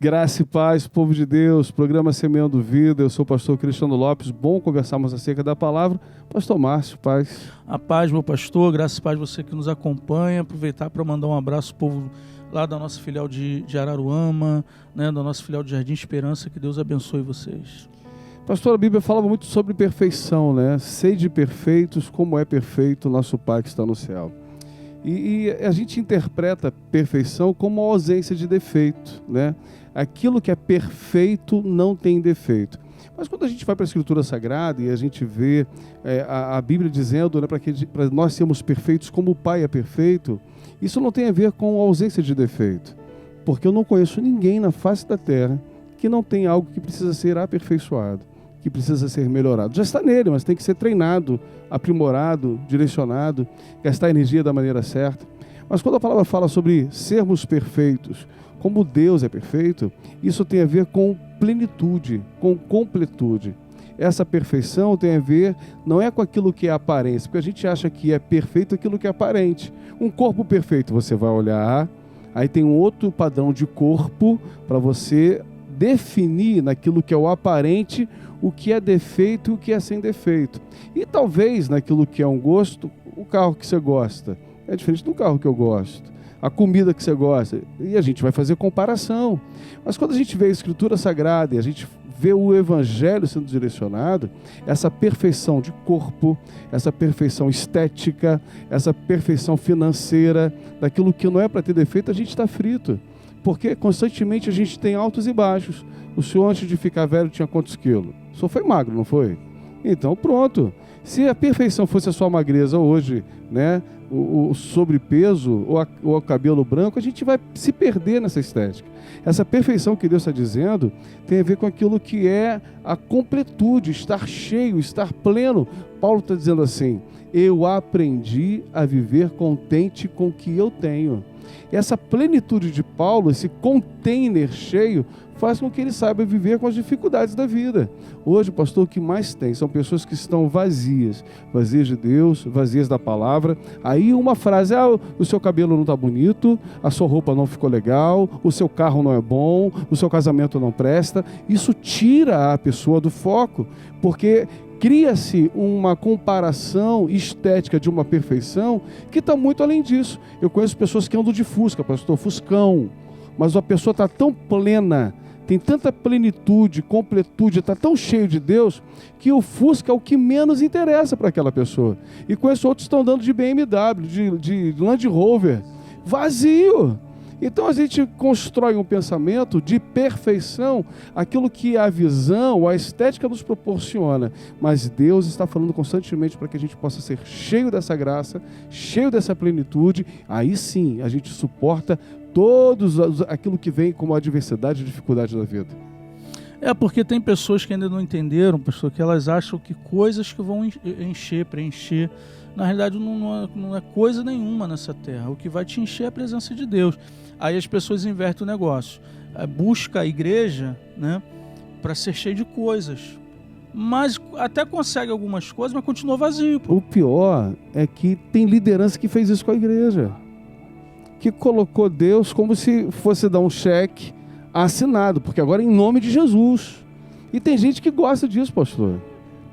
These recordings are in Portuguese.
Graça e paz, povo de Deus, programa Semeando Vida. Eu sou o pastor Cristiano Lopes. Bom conversarmos acerca da palavra. Pastor Márcio, paz. A paz, meu pastor, graças e paz você que nos acompanha. Aproveitar para mandar um abraço ao povo lá da nossa filial de Araruama, né, da nossa filial de Jardim Esperança. Que Deus abençoe vocês. Pastor, a Bíblia falava muito sobre perfeição, né? Sede perfeitos como é perfeito o nosso Pai que está no céu. E a gente interpreta perfeição como a ausência de defeito, né? Aquilo que é perfeito não tem defeito. Mas quando a gente vai para a Escritura Sagrada e a gente vê a Bíblia dizendo, né, para nós sermos perfeitos como o Pai é perfeito, isso não tem a ver com a ausência de defeito. Porque eu não conheço ninguém na face da terra que não tem algo que precisa ser aperfeiçoado, que precisa ser melhorado. Já está nele, mas tem que ser treinado, aprimorado, direcionado, gastar energia da maneira certa. Mas quando a palavra fala sobre sermos perfeitos, como Deus é perfeito, isso tem a ver com plenitude, com completude. Essa perfeição tem a ver, não é com aquilo que é aparência, porque a gente acha que é perfeito aquilo que é aparente. Um corpo perfeito, você vai olhar, aí tem um outro padrão de corpo para você definir naquilo que é o aparente, o que é defeito e o que é sem defeito. E talvez naquilo que é um gosto, o carro que você gosta é diferente do carro que eu gosto, a comida que você gosta, e a gente vai fazer comparação. Mas quando a gente vê a Escritura Sagrada e a gente vê o Evangelho sendo direcionado, essa perfeição de corpo, essa perfeição estética, essa perfeição financeira, daquilo que não é para ter defeito, a gente está frito. Porque constantemente a gente tem altos e baixos. O senhor, antes de ficar velho, tinha quantos quilos? O senhor foi magro, não foi? Então, pronto. Se a perfeição fosse a sua magreza hoje, né, o sobrepeso ou o cabelo branco, a gente vai se perder nessa estética. Essa perfeição que Deus está dizendo tem a ver com aquilo que é a completude, estar cheio, estar pleno. Paulo está dizendo assim: eu aprendi a viver contente com o que eu tenho. Essa plenitude de Paulo, esse container cheio, faz com que ele saiba viver com as dificuldades da vida. Hoje, pastor, o que mais tem são pessoas que estão vazias de Deus, vazias da palavra. Aí uma frase: o seu cabelo não está bonito, a sua roupa não ficou legal, o seu carro não é bom, o seu casamento não presta. Isso tira a pessoa do foco, porque cria-se uma comparação estética de uma perfeição que está muito além disso. Eu conheço pessoas que andam de Fusca, pastor, Fuscão, mas a pessoa está tão plena, tem tanta plenitude, completude, está tão cheio de Deus, que o Fusca é o que menos interessa para aquela pessoa. E conheço outros que estão andando de BMW, de Land Rover, vazio. Então a gente constrói um pensamento de perfeição, aquilo que a visão, a estética nos proporciona. Mas Deus está falando constantemente para que a gente possa ser cheio dessa graça, cheio dessa plenitude. Aí sim a gente suporta aquilo que vem como adversidade e dificuldade da vida. Porque tem pessoas que ainda não entenderam, pastor, que elas acham que coisas que vão encher, preencher, na realidade não é coisa nenhuma nessa terra. O que vai te encher é a presença de Deus. Aí as pessoas invertem o negócio. Busca a igreja, né, para ser cheio de coisas. Mas até consegue algumas coisas, mas continua vazio. Pô. O pior é que tem liderança que fez isso com a igreja. Que colocou Deus como se fosse dar um cheque assinado, porque agora é em nome de Jesus. E tem gente que gosta disso, pastor.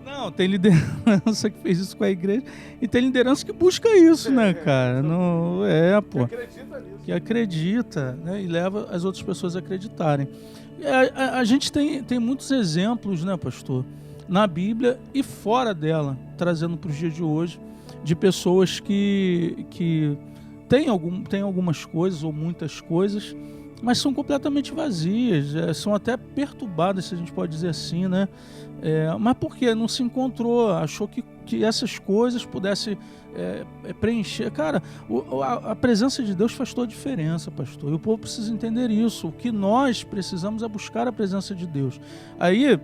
Não, tem liderança que fez isso com a igreja e tem liderança que busca isso, né, cara? Não, pô. Que acredita nisso. Que acredita, né, e leva as outras pessoas a acreditarem. A gente tem muitos exemplos, né, pastor, na Bíblia e fora dela, trazendo para os dias de hoje, de pessoas que têm algumas coisas ou muitas coisas, mas são completamente vazias, são até perturbadas, se a gente pode dizer assim, né? Mas por quê? Não se encontrou, achou que essas coisas pudessem preencher. Cara, a presença de Deus faz toda a diferença, pastor, e o povo precisa entender isso. O que nós precisamos é buscar a presença de Deus. Aí,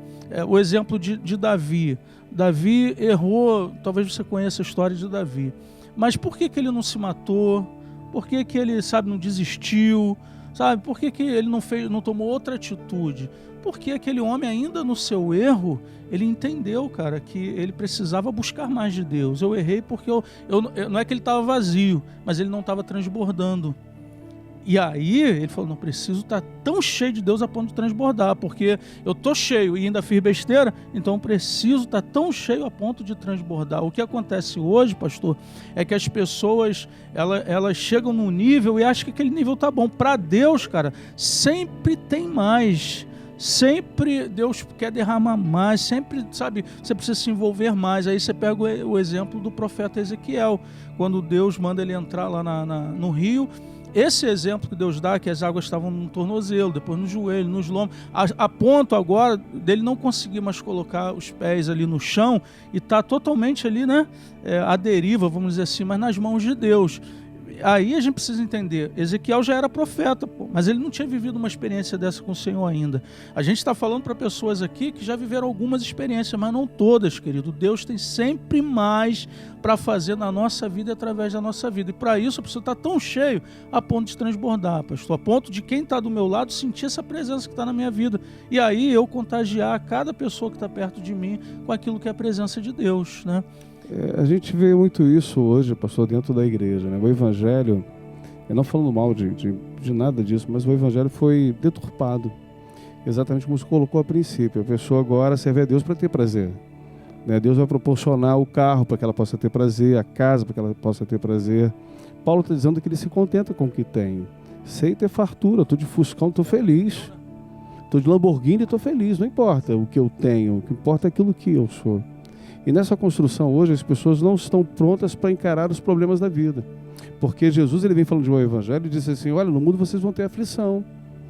o exemplo de Davi. Davi errou, talvez você conheça a história de Davi, mas por que ele não se matou? Por que ele, não desistiu? Sabe, por que ele não tomou outra atitude? Porque aquele homem, ainda no seu erro, ele entendeu, cara, que ele precisava buscar mais de Deus. Eu errei porque não é que ele estava vazio, mas ele não estava transbordando. E aí ele falou, não preciso estar tão cheio de Deus a ponto de transbordar, porque eu estou cheio e ainda fiz besteira, então preciso estar tão cheio a ponto de transbordar. O que acontece hoje, pastor, é que as pessoas elas chegam num nível e acham que aquele nível está bom. Para Deus, cara, sempre tem mais. Sempre Deus quer derramar mais, sempre, sabe, você precisa se envolver mais. Aí você pega o exemplo do profeta Ezequiel, quando Deus manda ele entrar lá no rio. Esse exemplo que Deus dá, que as águas estavam no tornozelo, depois no joelho, nos lombos, a ponto agora dele não conseguir mais colocar os pés ali no chão e tá totalmente ali, né, à deriva, vamos dizer assim, mas nas mãos de Deus. Aí a gente precisa entender, Ezequiel já era profeta, mas ele não tinha vivido uma experiência dessa com o Senhor ainda. A gente está falando para pessoas aqui que já viveram algumas experiências, mas não todas, querido. Deus tem sempre mais para fazer na nossa vida e através da nossa vida. E para isso eu preciso estar tão cheio a ponto de transbordar, pastor, a ponto de quem está do meu lado sentir essa presença que está na minha vida. E aí eu contagiar cada pessoa que está perto de mim com aquilo que é a presença de Deus, né? A gente vê muito isso hoje, pastor, dentro da igreja, né? O evangelho, eu não falando mal de nada disso, mas o evangelho foi deturpado, exatamente como se colocou a princípio. A pessoa agora serve a Deus para ter prazer, né? Deus vai proporcionar o carro para que ela possa ter prazer, a casa para que ela possa ter prazer. Paulo está dizendo que ele se contenta com o que tem. Sei ter fartura, estou de Fuscão, estou feliz. Estou de Lamborghini e estou feliz, não importa o que eu tenho, o que importa é aquilo que eu sou. E nessa construção hoje as pessoas não estão prontas para encarar os problemas da vida. Porque Jesus ele vem falando de um evangelho e disse assim, olha, no mundo vocês vão ter aflição,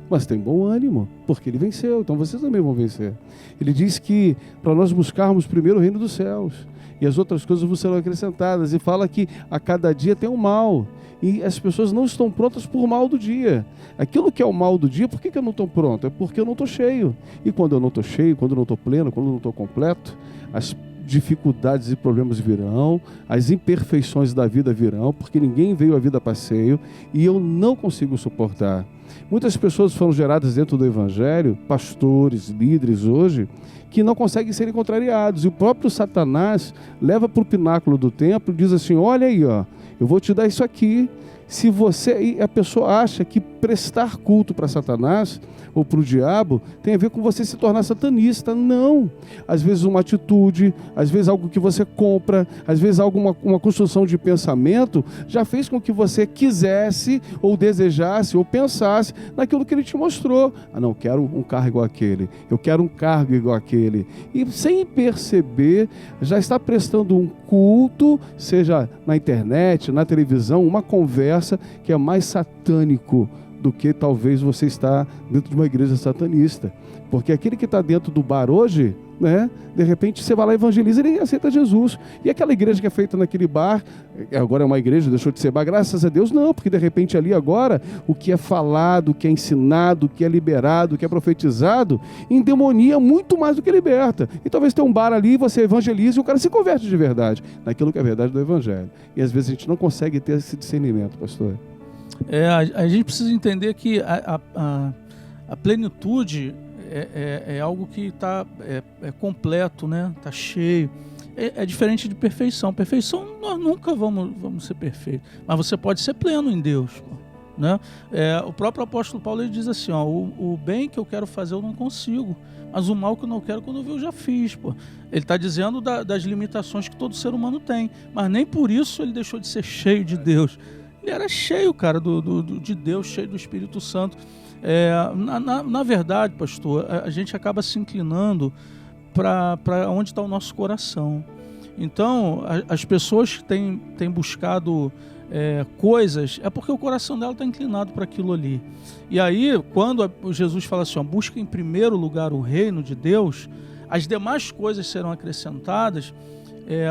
mas tem bom ânimo, porque ele venceu, então vocês também vão vencer. Ele diz que para nós buscarmos primeiro o reino dos céus, e as outras coisas vos serão acrescentadas, e fala que a cada dia tem um mal, e as pessoas não estão prontas por o mal do dia. Aquilo que é o mal do dia, por que eu não estou pronto? É porque eu não estou cheio. E quando eu não estou cheio, quando eu não estou pleno, quando eu não estou completo, as dificuldades e problemas virão, as imperfeições da vida virão, porque ninguém veio à vida a passeio, e eu não consigo suportar. Muitas pessoas foram geradas dentro do evangelho, pastores, líderes hoje, que não conseguem serem contrariados, e o próprio Satanás leva para o pináculo do templo e diz assim, olha aí, ó, eu vou te dar isso aqui. Se você, e a pessoa acha que prestar culto para Satanás ou para o diabo tem a ver com você se tornar satanista. Não. Às vezes uma atitude, às vezes algo que você compra, às vezes uma construção de pensamento já fez com que você quisesse ou desejasse ou pensasse naquilo que ele te mostrou. Ah, não, eu quero um carro igual aquele, eu quero um cargo igual aquele. E sem perceber, já está prestando um culto, seja na internet, na televisão, uma conversa que é mais satânico do que talvez você está dentro de uma igreja satanista. Porque aquele que está dentro do bar hoje, né, de repente você vai lá e evangeliza, ele aceita Jesus. E aquela igreja que é feita naquele bar, agora é uma igreja, deixou de ser bar, graças a Deus, não, porque de repente ali agora, o que é falado, o que é ensinado, o que é liberado, o que é profetizado, endemonia muito mais do que liberta. E talvez tenha um bar ali, você evangeliza e o cara se converte de verdade, naquilo que é a verdade do evangelho. E às vezes a gente não consegue ter esse discernimento, pastor. A gente precisa entender que a plenitude é algo que está completo, né? Está cheio. É diferente de perfeição. Perfeição, nós nunca vamos ser perfeitos. Mas você pode ser pleno em Deus, né? O próprio apóstolo Paulo ele diz assim, ó, o bem que eu quero fazer eu não consigo, mas o mal que eu não quero quando eu vi eu já fiz. Pô. Ele está dizendo das limitações que todo ser humano tem. Mas nem por isso ele deixou de ser cheio de Deus. Ele era cheio, cara, de Deus, cheio do Espírito Santo. Na verdade, pastor, a gente acaba se inclinando para onde está o nosso coração. Então, as pessoas que têm buscado coisas, é porque o coração dela está inclinado para aquilo ali. E aí, quando Jesus fala assim, ó, busca em primeiro lugar o reino de Deus, as demais coisas serão acrescentadas.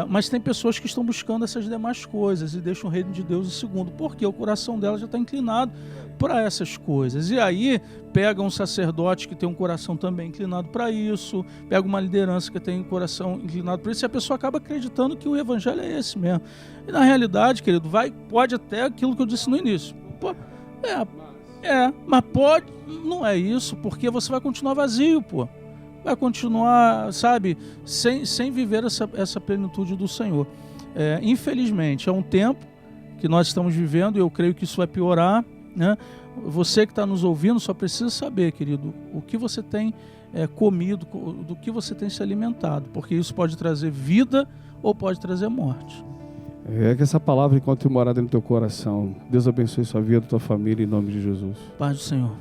Mas tem pessoas que estão buscando essas demais coisas e deixam o reino de Deus em segundo, porque o coração dela já está inclinado para essas coisas. E aí pega um sacerdote que tem um coração também inclinado para isso, pega uma liderança que tem um coração inclinado para isso, e a pessoa acaba acreditando que o evangelho é esse mesmo. E na realidade, querido, pode até aquilo que eu disse no início. Mas pode, não é isso, porque você vai continuar vazio, pô. Vai continuar, sabe, sem viver essa plenitude do Senhor. Infelizmente, é um tempo que nós estamos vivendo, e eu creio que isso vai piorar, né? Você que está nos ouvindo só precisa saber, querido, o que você tem comido, do que você tem se alimentado, porque isso pode trazer vida ou pode trazer morte. Que essa palavra encontre morada no teu coração. Deus abençoe sua vida, tua família, em nome de Jesus. Paz do Senhor.